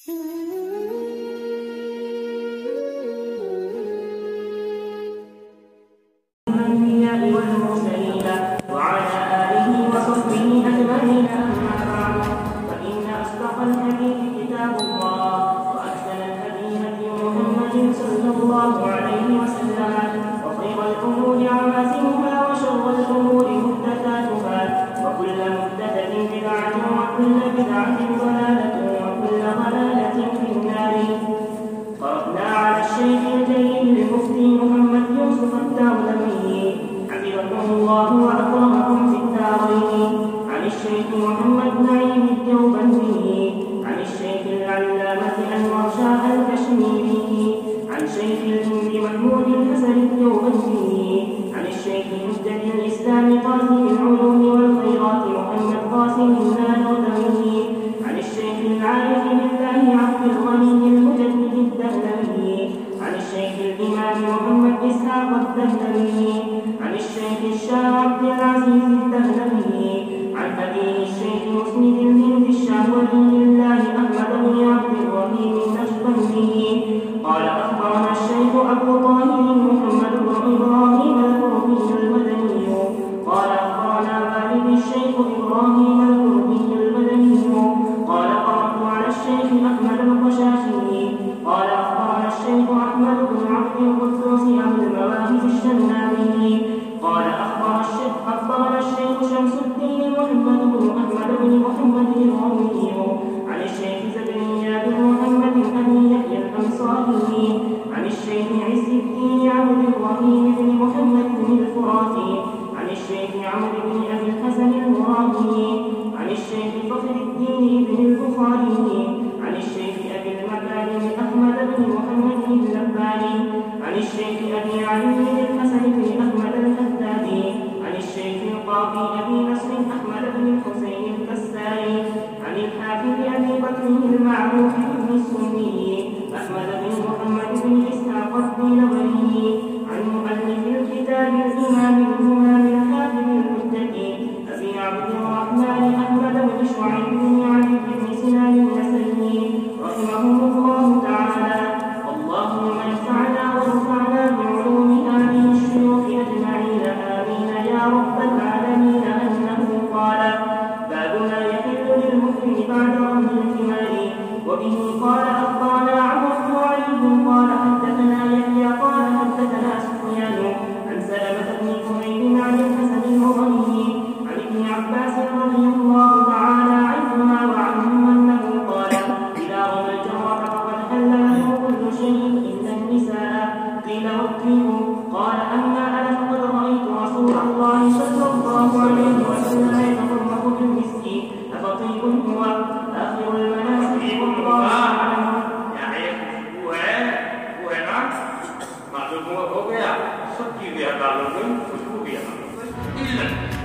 والمرسلين وعلى آله وصحبه أجمعين، أما بعد، فإن أصدق الحديث كتاب الله، وأحسن الهدي هدي محمد صلى الله عليه وسلم، وخير الأمور عوازمها، وشر الأمور محدثاتها، وكل محدثة بدعة، وكل بدعة ضلالة، وكل ضلالة في النار. قرأنا على الشيخ الجليل المفتي محمد يوسف الدارلمي حفظكم الله وأكرمكم في الدارين، عن الشيخ محمد نعيم الدوبندي، عن الشيخ العلامة أنور شاه الكشميري، عن شيخ الهند محمود الحسن الدوبندي، عن الشيخ حجة الإسلام قاسم العلوم والخيرات محمد قاسم النانوتوي، عن الشيخ العارف بالله عبد الغني المجدد الدهلوي، عن الشيخ الإمام محمد إسحاق الدهلوي، عن الشيخ الشاه عبد العزيز الدهلوي، عن أبيه الشيخ مسند الهند الشهولي الله أحمد بن عبد الرحيم النشبندي قال أخبرنا الشيخ أبو طاهر محمد بن إبراهيم القرظي المدني قال أخبرنا والد الشيخ إبراهيم القرظي المدني قال قرأت على الشيخ أحمد القشاشي قال أخبرنا الشيخ أحمد بن عبد القدوس أبو المواهب الشنابي قال أخبرنا الشيخ شمس الدين محمد بن أحمد بن محمد الغوثي عن الشيخ زكريا بن محمد أبي يحيى الأنصاري عن الشيخ عز الدين عبد الرحيم بن محمد بن الفراتي عن الشيخ عمرو بن أبي الحسن المرادي عن الشيخ فخر الدين بن البخاري عن الشيخ أبي المكارم أحمد بن محمد اللباني عن الشيخ أبي علي الحسن بن أحمد الحدادي عن الشيخ القاضي أبي نصر أحمد بن الحسين الكسائي عن الحافظ أبي بكر المعروف بن السني أحمد بن محمد بن إسحاق الدينوري عن مؤلف الكتاب الإمام الحافظ المتقي أبي عبد الرحمن أحمد بن شعيب بن علي بن سنان النسائي رحمهم الله تعالى. اللهم انفعنا وارفعنا بعلوم هذه الشيوخ أجمعين، آمين يا رب العالمين. أنه قال: باب ما يحل للمحرم بعد رمي الحمار. وبه قال أخبرنا عمرو بن علي قال حدثنا يحيى قال حدثنا سفيان عن سلمة بن كهيل عن الحسن الهضمي عن ابن عباس رضي الله تعالى عنهما وعنهم أنه قال: إذا رمى الجمرة فقد حل له كل شيء إلا النساء. قيل: وكيف؟ قال: أما أنا فقد رأيت رسول الله صلى الله عليه وسلم يتطرق بالمسك، أفطيب هو؟ آخر المناسك والله أعلم. मालूम हुआ हो गया, सब चीजें मालूम हुई, खुशबू भी मालूम हुई।